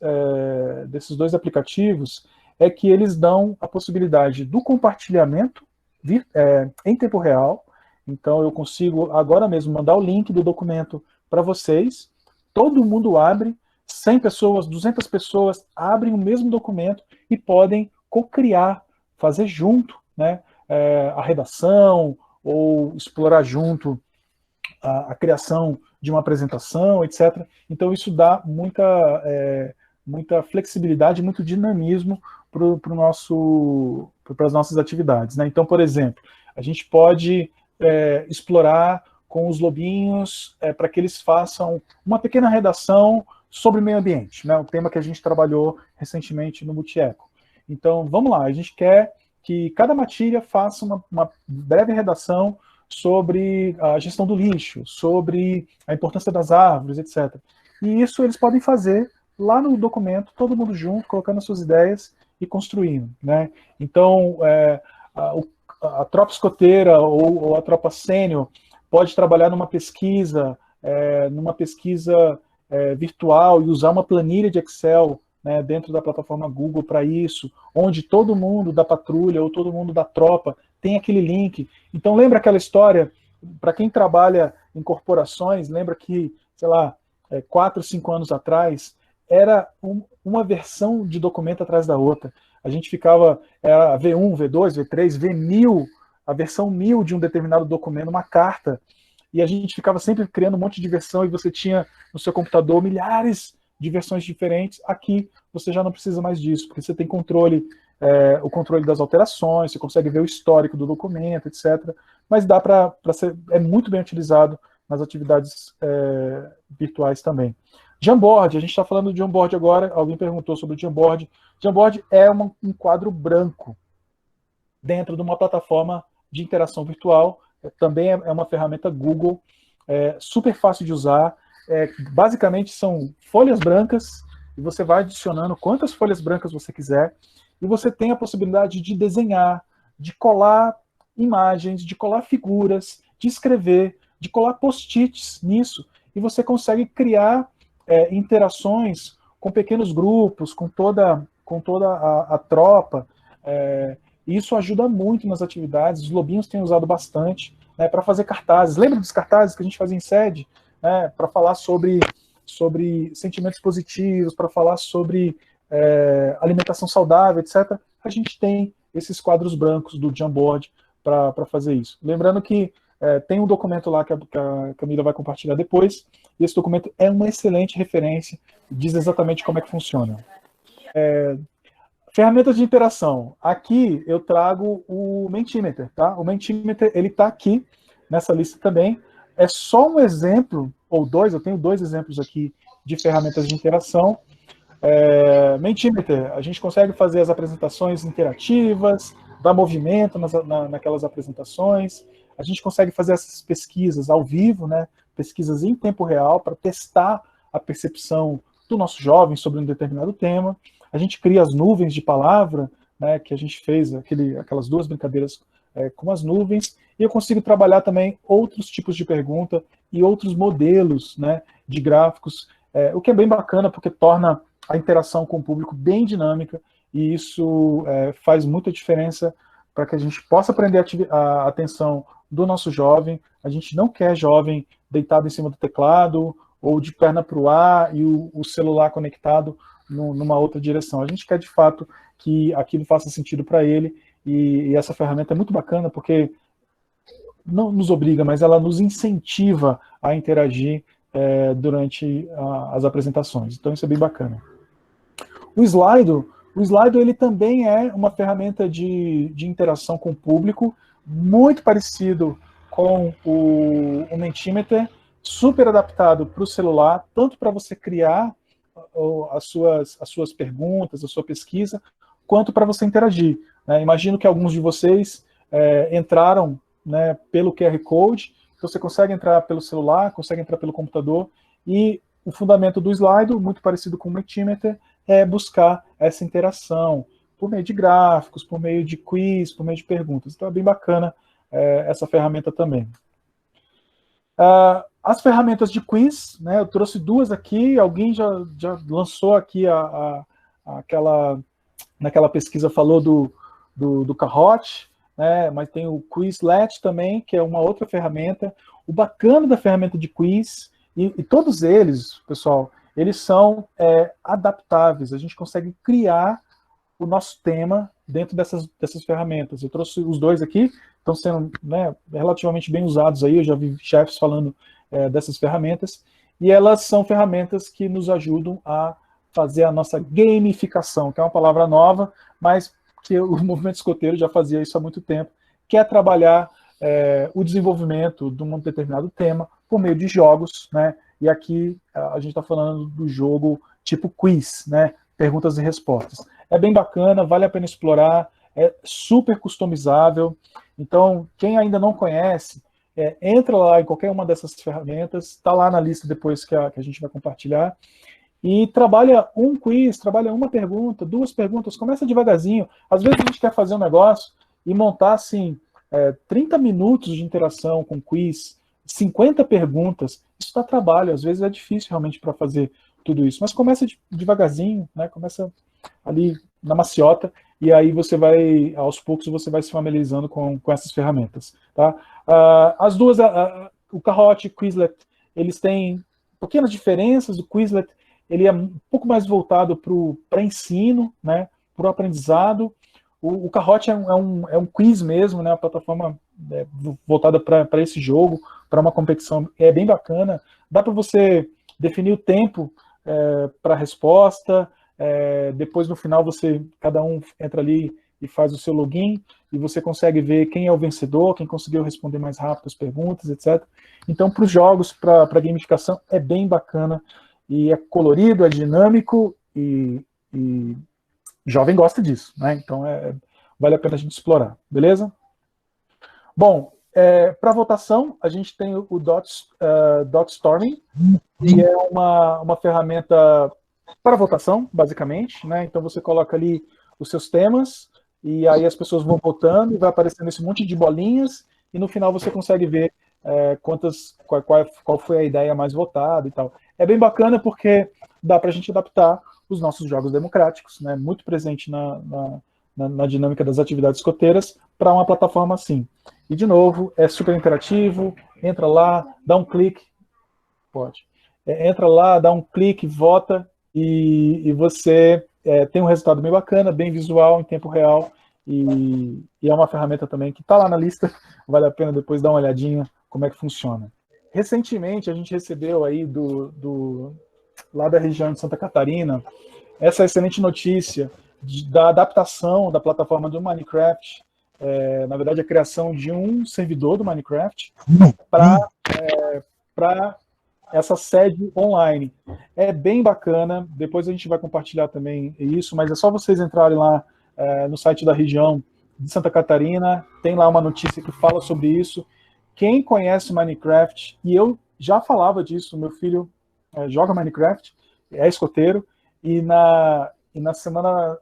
aplicativos é que eles dão a possibilidade do compartilhamento em tempo real. Então, eu consigo agora mesmo mandar o link do documento para vocês. Todo mundo abre, 100 pessoas, 200 pessoas abrem o mesmo documento e podem co-criar, fazer junto, né, a redação ou explorar junto a criação de uma apresentação, etc. Então, isso dá muita flexibilidade, muito dinamismo para as nossas atividades, né? Então, por exemplo, a gente pode explorar com os lobinhos para que eles façam uma pequena redação sobre meio ambiente, né? Um tema que a gente trabalhou recentemente no Multieco. Então, vamos lá, a gente quer que cada matilha faça uma breve redação sobre a gestão do lixo, sobre a importância das árvores, etc. E isso eles podem fazer lá no documento, todo mundo junto, colocando as suas ideias e construindo, né? Então, a tropa escoteira ou a tropa sênior pode trabalhar numa pesquisa virtual e usar uma planilha de Excel, né, dentro da plataforma Google para isso, onde todo mundo da patrulha ou todo mundo da tropa tem aquele link. Então, lembra aquela história, para quem trabalha em corporações, lembra que, sei lá, 4, 5 anos atrás, era uma versão de documento atrás da outra. A gente ficava, a V1, V2, V3, V1000, a versão 1000 de um determinado documento, uma carta, e a gente ficava sempre criando um monte de versão, e você tinha no seu computador milhares de versões diferentes. Aqui você já não precisa mais disso, porque você tem controle, o controle das alterações, você consegue ver o histórico do documento, etc. Mas dá para ser, é muito bem utilizado nas atividades virtuais também. Jamboard, a gente está falando de Jamboard agora, alguém perguntou sobre o Jamboard. Jamboard é um quadro branco dentro de uma plataforma de interação virtual, também é uma ferramenta Google, super fácil de usar, basicamente são folhas brancas, e você vai adicionando quantas folhas brancas você quiser, e você tem a possibilidade de desenhar, de colar imagens, de colar figuras, de escrever, de colar post-its nisso, e você consegue criar interações com pequenos grupos, com toda a tropa. Isso ajuda muito nas atividades, os lobinhos têm usado bastante, né, para fazer cartazes. Lembra dos cartazes que a gente fazia em sede? Né, para falar sobre sentimentos positivos, para falar sobre alimentação saudável, etc. A gente tem esses quadros brancos do Jamboard para fazer isso. Lembrando que tem um documento lá que a Camila vai compartilhar depois, e esse documento é uma excelente referência, diz exatamente como é que funciona. Ferramentas de interação. Aqui eu trago o Mentimeter, tá? O Mentimeter, ele está aqui nessa lista também. É só um exemplo, ou dois, eu tenho 2 exemplos aqui de ferramentas de interação. Mentimeter, a gente consegue fazer as apresentações interativas, dar movimento naquelas apresentações, a gente consegue fazer essas pesquisas ao vivo, né? Pesquisas em tempo real, para testar a percepção do nosso jovem sobre um determinado tema. A gente cria as nuvens de palavra, né, que a gente fez, aquelas 2 brincadeiras com as nuvens, e eu consigo trabalhar também outros tipos de pergunta e outros modelos, né, de gráficos, o que é bem bacana, porque torna a interação com o público bem dinâmica, e isso faz muita diferença para que a gente possa prender a atenção do nosso jovem. A gente não quer jovem deitado em cima do teclado, ou de perna para o ar, e o celular conectado numa outra direção. A gente quer, de fato, que aquilo faça sentido para ele, e essa ferramenta é muito bacana, porque não nos obriga, mas ela nos incentiva a interagir durante as apresentações. Então isso é bem bacana. O Slido ele também é uma ferramenta de interação com o público, muito parecido com o Mentimeter, super adaptado para o celular, tanto para você criar as suas perguntas, a sua pesquisa, quanto para você interagir. Né? Imagino que alguns de vocês entraram, né, pelo QR Code, então você consegue entrar pelo celular, consegue entrar pelo computador, e o fundamento do Slido, muito parecido com o Mentimeter, é buscar essa interação por meio de gráficos, por meio de quiz, por meio de perguntas. Então é bem bacana essa ferramenta também. As ferramentas de quiz, né, eu trouxe 2 aqui, alguém já lançou aqui naquela pesquisa falou do Kahoot, né, mas tem o Quizlet também, que é uma outra ferramenta. O bacana da ferramenta de quiz, e todos eles, pessoal, eles são adaptáveis, a gente consegue criar o nosso tema dentro dessas ferramentas. Eu trouxe os 2 aqui, estão sendo, né, relativamente bem usados aí, eu já vi chefs falando dessas ferramentas, e elas são ferramentas que nos ajudam a fazer a nossa gamificação, que é uma palavra nova, mas que o movimento escoteiro já fazia isso há muito tempo, que é trabalhar o desenvolvimento de um determinado tema por meio de jogos, né? E aqui a gente está falando do jogo tipo quiz, né? Perguntas e respostas. É bem bacana, vale a pena explorar, é super customizável. Então, quem ainda não conhece, entra lá em qualquer uma dessas ferramentas, está lá na lista depois que a gente vai compartilhar, e trabalha um quiz, trabalha uma pergunta, 2 perguntas, começa devagarzinho. Às vezes a gente quer fazer um negócio e montar assim, 30 minutos de interação com quiz, 50 perguntas, isso dá trabalho, às vezes é difícil realmente para fazer tudo isso, mas começa devagarzinho, né? Começa ali na maciota, e aí você vai, aos poucos, você vai se familiarizando com essas ferramentas. Tá? As duas, o Kahoot e o Quizlet, eles têm pequenas diferenças. O Quizlet ele é um pouco mais voltado para ensino, né? Para o aprendizado. O Kahoot é um quiz mesmo, né? Uma plataforma voltada para esse jogo, para uma competição, é bem bacana. Dá para você definir o tempo para resposta, depois no final cada um entra ali e faz o seu login, e você consegue ver quem é o vencedor, quem conseguiu responder mais rápido as perguntas, etc. Então, para os jogos, para a gamificação, é bem bacana, e é colorido, é dinâmico, e jovem gosta disso, né? Então, vale a pena a gente explorar, beleza? Bom, para votação, a gente tem o Dotstorming, que é uma ferramenta para votação, basicamente, né? Então você coloca ali os seus temas, e aí as pessoas vão votando, e vai aparecendo esse monte de bolinhas, e no final você consegue ver qual foi a ideia mais votada e tal. É bem bacana porque dá para a gente adaptar os nossos jogos democráticos, né? Muito presente na dinâmica das atividades escoteiras, para uma plataforma assim. E, de novo, é super interativo, entra lá, dá um clique, pode. Entra lá, dá um clique, vota, e você tem um resultado bem bacana, bem visual, em tempo real, e é uma ferramenta também que está lá na lista, vale a pena depois dar uma olhadinha como é que funciona. Recentemente, a gente recebeu aí lá da região de Santa Catarina essa excelente notícia da adaptação da plataforma do Minecraft, na verdade, a criação de um servidor do Minecraft para essa sede online. É bem bacana, depois a gente vai compartilhar também isso, mas é só vocês entrarem lá no site da região de Santa Catarina, tem lá uma notícia que fala sobre isso. Quem conhece Minecraft, e eu já falava disso, meu filho joga Minecraft, é escoteiro, e na semana,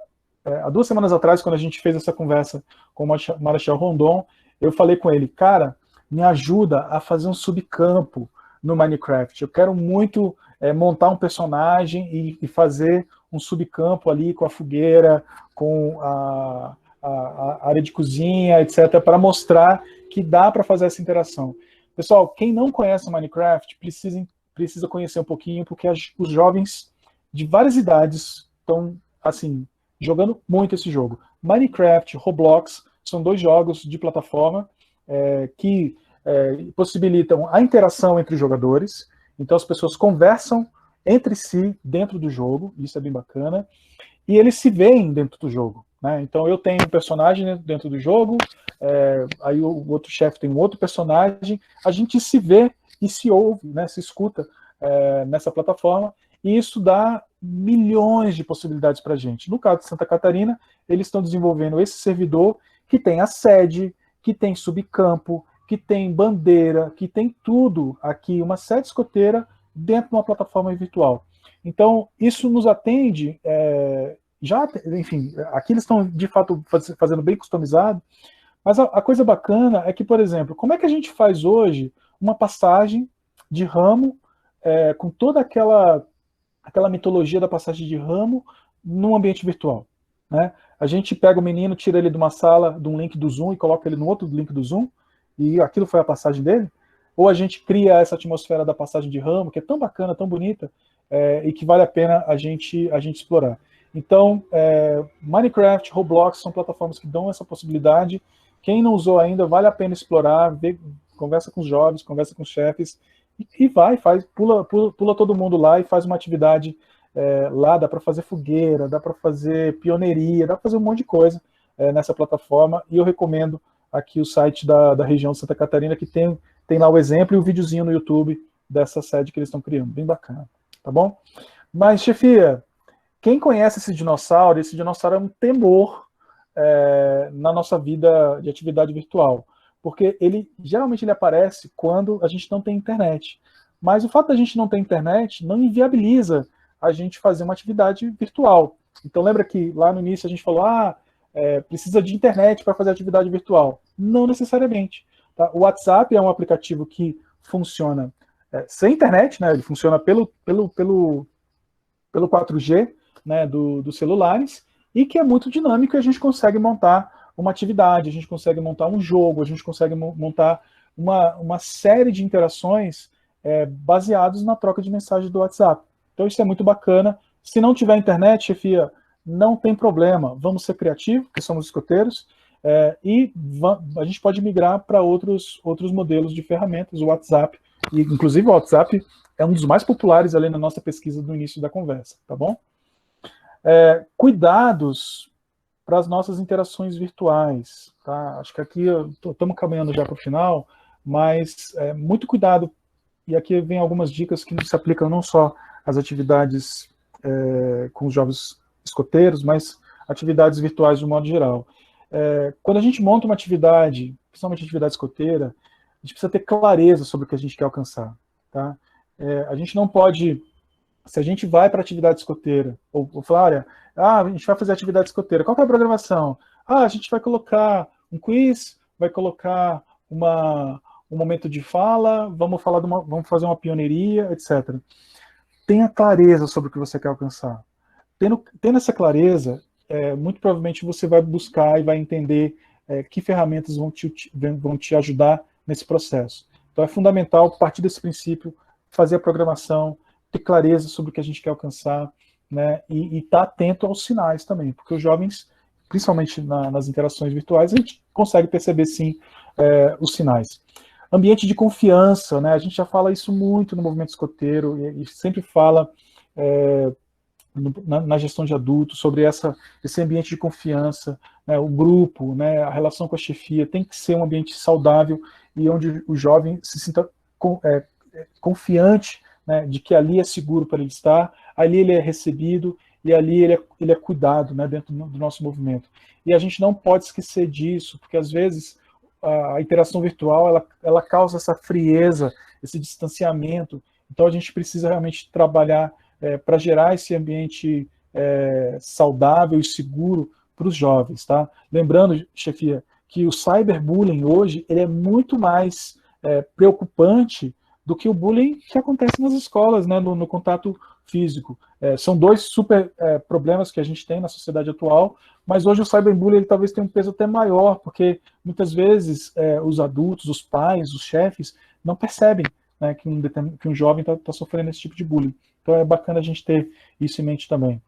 há 2 semanas atrás, quando a gente fez essa conversa com o Marechal Rondon, eu falei com ele, cara, me ajuda a fazer um subcampo no Minecraft. Eu quero muito montar um personagem e fazer um subcampo ali com a fogueira, com a área de cozinha, etc., para mostrar que dá para fazer essa interação. Pessoal, quem não conhece o Minecraft precisa conhecer um pouquinho, porque os jovens de várias idades estão, assim, jogando muito esse jogo. Minecraft, Roblox, são 2 jogos de plataforma que possibilitam a interação entre os jogadores. Então as pessoas conversam entre si dentro do jogo, isso é bem bacana, e eles se veem dentro do jogo, né? Então eu tenho um personagem dentro do jogo, aí o outro chefe tem um outro personagem, a gente se vê e se ouve, né, se escuta nessa plataforma, e isso dá milhões de possibilidades para a gente. No caso de Santa Catarina, eles estão desenvolvendo esse servidor que tem a sede, que tem subcampo, que tem bandeira, que tem tudo aqui, uma sede escoteira dentro de uma plataforma virtual. Então, isso nos atende, enfim, aqui eles estão, de fato, fazendo bem customizado, mas a coisa bacana é que, por exemplo, como é que a gente faz hoje uma passagem de ramo com toda aquela mitologia da passagem de ramo num ambiente virtual, né? A gente pega o menino, tira ele de uma sala, de um link do Zoom e coloca ele no outro link do Zoom, e aquilo foi a passagem dele? Ou a gente cria essa atmosfera da passagem de ramo, que é tão bacana, tão bonita, e que vale a pena a gente explorar. Então, Minecraft, Roblox são plataformas que dão essa possibilidade. Quem não usou ainda, vale a pena explorar, conversa com os jovens, conversa com os chefes, e pula todo mundo lá e faz uma atividade lá. Dá para fazer fogueira, dá para fazer pioneiria, dá para fazer um monte de coisa nessa plataforma, e eu recomendo aqui o site da região de Santa Catarina, que tem lá o exemplo e o videozinho no YouTube dessa sede que eles estão criando, bem bacana, tá bom? Mas, chefia, quem conhece esse dinossauro é um temor na nossa vida de atividade virtual, porque geralmente ele aparece quando a gente não tem internet. Mas o fato da gente não ter internet não inviabiliza a gente fazer uma atividade virtual. Então lembra que lá no início a gente falou, precisa de internet para fazer atividade virtual. Não necessariamente. Tá? O WhatsApp é um aplicativo que funciona sem internet, né? Ele funciona pelo 4G, né, dos celulares, e que é muito dinâmico, e a gente consegue montar uma atividade, a gente consegue montar um jogo, a gente consegue montar uma série de interações baseados na troca de mensagem do WhatsApp. Então isso é muito bacana. Se não tiver internet, chefia, não tem problema, vamos ser criativos, porque somos escoteiros, e a gente pode migrar para outros modelos de ferramentas, o WhatsApp, e inclusive o WhatsApp é um dos mais populares ali na nossa pesquisa do início da conversa, tá bom? Cuidados para as nossas interações virtuais, tá? Acho que aqui estamos caminhando já para o final, mas muito cuidado, e aqui vem algumas dicas que se aplicam não só às atividades com os jovens escoteiros, mas atividades virtuais de um modo geral. Quando a gente monta uma atividade, principalmente atividade escoteira, a gente precisa ter clareza sobre o que a gente quer alcançar, tá? A gente não pode, se a gente vai para atividade escoteira, ou falar, olha, a gente vai fazer atividade escoteira, qual que é a programação? A gente vai colocar um quiz, vai colocar um momento de fala, vamos fazer uma pioneiria, etc. Tenha clareza sobre o que você quer alcançar. Tendo essa clareza, muito provavelmente você vai buscar e vai entender que ferramentas vão te ajudar nesse processo. Então é fundamental, a partir desse princípio, fazer a programação, ter clareza sobre o que a gente quer alcançar, né, e estar atento aos sinais também, porque os jovens, principalmente nas interações virtuais, a gente consegue perceber sim os sinais. Ambiente de confiança, né, a gente já fala isso muito no movimento escoteiro, e sempre fala na gestão de adultos, sobre esse ambiente de confiança, né, o grupo, né, a relação com a chefia tem que ser um ambiente saudável e onde o jovem se sinta confiante, né, de que ali é seguro para ele estar, ali ele é recebido e ali ele é cuidado, né, dentro do nosso movimento. E a gente não pode esquecer disso, porque às vezes a interação virtual ela causa essa frieza, esse distanciamento. Então a gente precisa realmente trabalhar para gerar esse ambiente saudável e seguro para os jovens, tá? Lembrando, chefia, que o cyberbullying hoje ele é muito mais preocupante do que o bullying que acontece nas escolas, né, no contato físico. São dois super problemas que a gente tem na sociedade atual, mas hoje o cyberbullying ele talvez tenha um peso até maior, porque muitas vezes os adultos, os pais, os chefes não percebem, né, que um jovem está sofrendo esse tipo de bullying. Então é bacana a gente ter isso em mente também.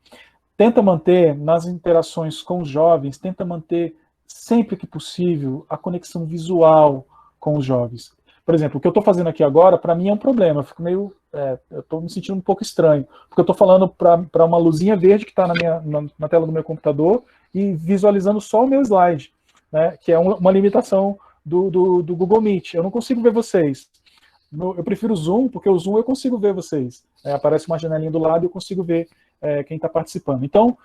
Tenta manter nas interações com os jovens, tenta manter sempre que possível a conexão visual com os jovens. Por exemplo, o que eu estou fazendo aqui agora, para mim é um problema, eu estou me sentindo um pouco estranho, porque eu estou falando para uma luzinha verde que está na tela do meu computador e visualizando só o meu slide, né, que é uma limitação do Google Meet. Eu não consigo ver vocês. Eu prefiro o Zoom, porque o Zoom eu consigo ver vocês. Aparece uma janelinha do lado e eu consigo ver quem está participando. Então,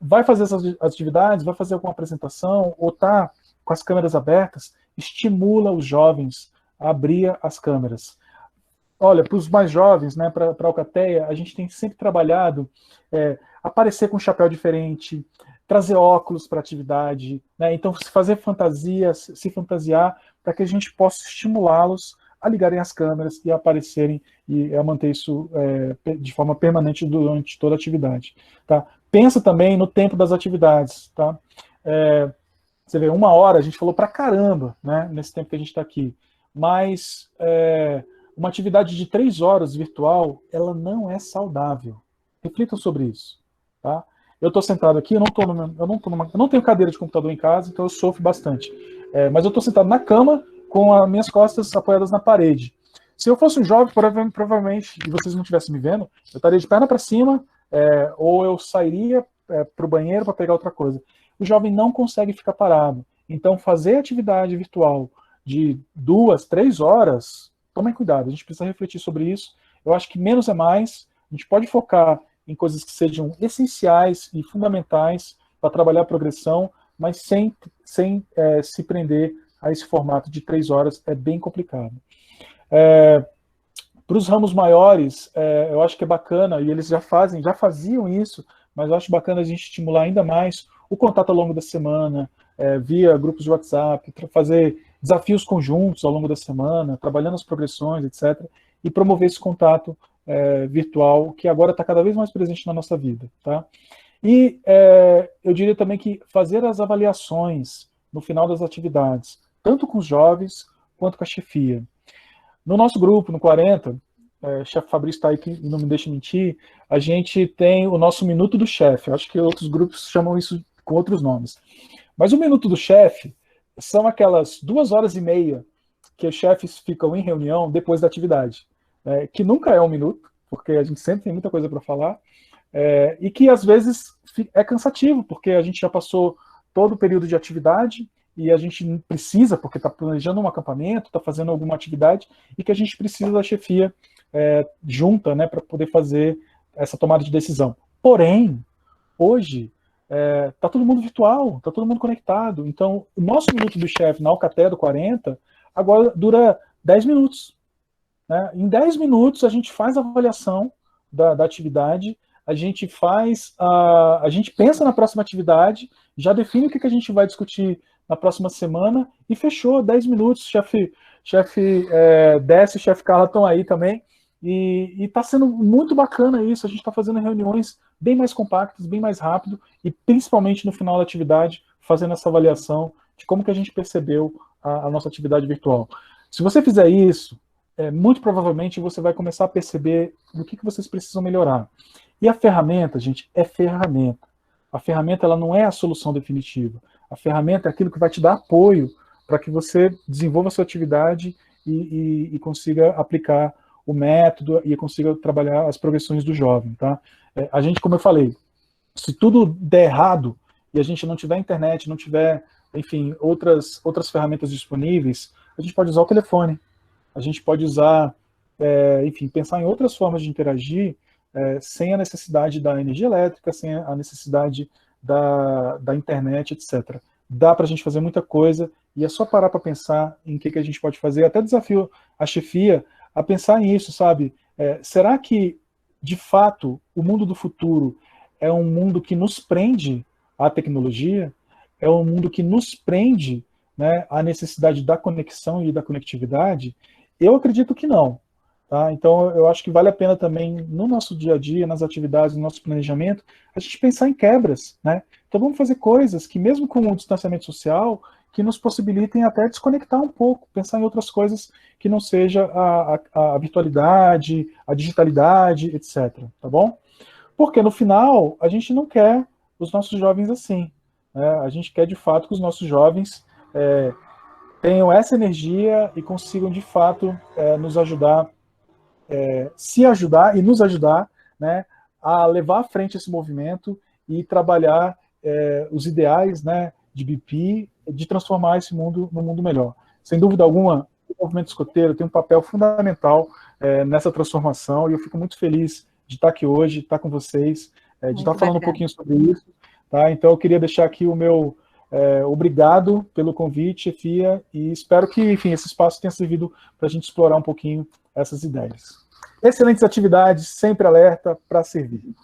vai fazer essas atividades, vai fazer alguma apresentação, ou está com as câmeras abertas, estimula os jovens a abrir as câmeras. Olha, para os mais jovens, né, para a Alcateia, a gente tem sempre trabalhado aparecer com um chapéu diferente, trazer óculos para a atividade, né, então fazer fantasias, se fantasiar, para que a gente possa estimulá-los a ligarem as câmeras e a aparecerem e a manter isso de forma permanente durante toda a atividade. Tá? Pensa também no tempo das atividades. Tá? Você vê, 1 hora a gente falou pra caramba, né, nesse tempo que a gente está aqui, mas uma atividade de 3 horas virtual, ela não é saudável. Reflitam sobre isso. Tá? Eu estou sentado aqui, eu não tenho cadeira de computador em casa, então eu sofro bastante. Mas eu estou sentado na cama, com as minhas costas apoiadas na parede. Se eu fosse um jovem, provavelmente, e vocês não estivessem me vendo, eu estaria de perna para cima, ou eu sairia para o banheiro para pegar outra coisa. O jovem não consegue ficar parado. Então, fazer atividade virtual de 2, 3 horas, tomem cuidado, a gente precisa refletir sobre isso. Eu acho que menos é mais, a gente pode focar em coisas que sejam essenciais e fundamentais para trabalhar a progressão, mas sem se prender a esse formato de 3 horas, é bem complicado. Para os ramos maiores, eu acho que é bacana, e eles já faziam isso, mas eu acho bacana a gente estimular ainda mais o contato ao longo da semana, via grupos de WhatsApp, fazer desafios conjuntos ao longo da semana, trabalhando as progressões, etc., e promover esse contato virtual, que agora está cada vez mais presente na nossa vida. Tá? E eu diria também que fazer as avaliações no final das atividades, tanto com os jovens quanto com a chefia. No nosso grupo, no 40, chefe Fabrício está aí e não me deixa mentir, a gente tem o nosso Minuto do Chefe. Acho que outros grupos chamam isso com outros nomes. Mas o Minuto do Chefe são aquelas 2 horas e meia que os chefes ficam em reunião depois da atividade. que nunca é 1 minuto, porque a gente sempre tem muita coisa para falar, e que às vezes é cansativo, porque a gente já passou todo o período de atividade e a gente precisa, porque está planejando um acampamento, está fazendo alguma atividade, e que a gente precisa da chefia junta, né, para poder fazer essa tomada de decisão. Porém, hoje, está todo mundo virtual, está todo mundo conectado. Então, o nosso minuto do chefe na Alcatel do 40 agora dura 10 minutos. Né? Em 10 minutos, a gente faz a avaliação da atividade, a gente pensa na próxima atividade, já define o que a gente vai discutir na próxima semana e fechou, 10 minutos, chefe Décio e chefe Carla estão aí também, e está sendo muito bacana isso, a gente está fazendo reuniões bem mais compactas, bem mais rápido, e principalmente no final da atividade, fazendo essa avaliação de como que a gente percebeu a nossa atividade virtual. Se você fizer isso, muito provavelmente você vai começar a perceber o que vocês precisam melhorar. E a ferramenta, gente, é ferramenta. A ferramenta ela não é a solução definitiva. A ferramenta é aquilo que vai te dar apoio para que você desenvolva a sua atividade e consiga aplicar o método e consiga trabalhar as progressões do jovem. Tá? A gente, como eu falei, se tudo der errado e a gente não tiver internet, não tiver, enfim, outras ferramentas disponíveis, a gente pode usar o telefone. A gente pode usar, enfim, pensar em outras formas de interagir sem a necessidade da energia elétrica, sem a necessidade da internet, etc. Dá para a gente fazer muita coisa e é só parar para pensar em que a gente pode fazer. Até desafio a chefia a pensar nisso, sabe? Será que, de fato, o mundo do futuro é um mundo que nos prende à tecnologia? É um mundo que nos prende, né, à necessidade da conexão e da conectividade? Eu acredito que não. Tá? Então, eu acho que vale a pena também, no nosso dia a dia, nas atividades, no nosso planejamento, a gente pensar em quebras. Né? Então, vamos fazer coisas que, mesmo com o distanciamento social, que nos possibilitem até desconectar um pouco, pensar em outras coisas que não seja a virtualidade, a digitalidade, etc. Tá bom? Porque, no final, a gente não quer os nossos jovens assim. Né? A gente quer, de fato, que os nossos jovens tenham essa energia e consigam, de fato, nos ajudar, se ajudar e nos ajudar, né, a levar à frente esse movimento e trabalhar os ideais, né, de BP, de transformar esse mundo num mundo melhor. Sem dúvida alguma, o movimento escoteiro tem um papel fundamental nessa transformação e eu fico muito feliz de estar aqui hoje, de estar com vocês, de estar falando um pouquinho sobre isso. Tá? Então, eu queria deixar aqui o meu obrigado pelo convite, chefia, e espero que, enfim, esse espaço tenha servido para a gente explorar um pouquinho essas ideias. Excelentes atividades, sempre alerta para servir.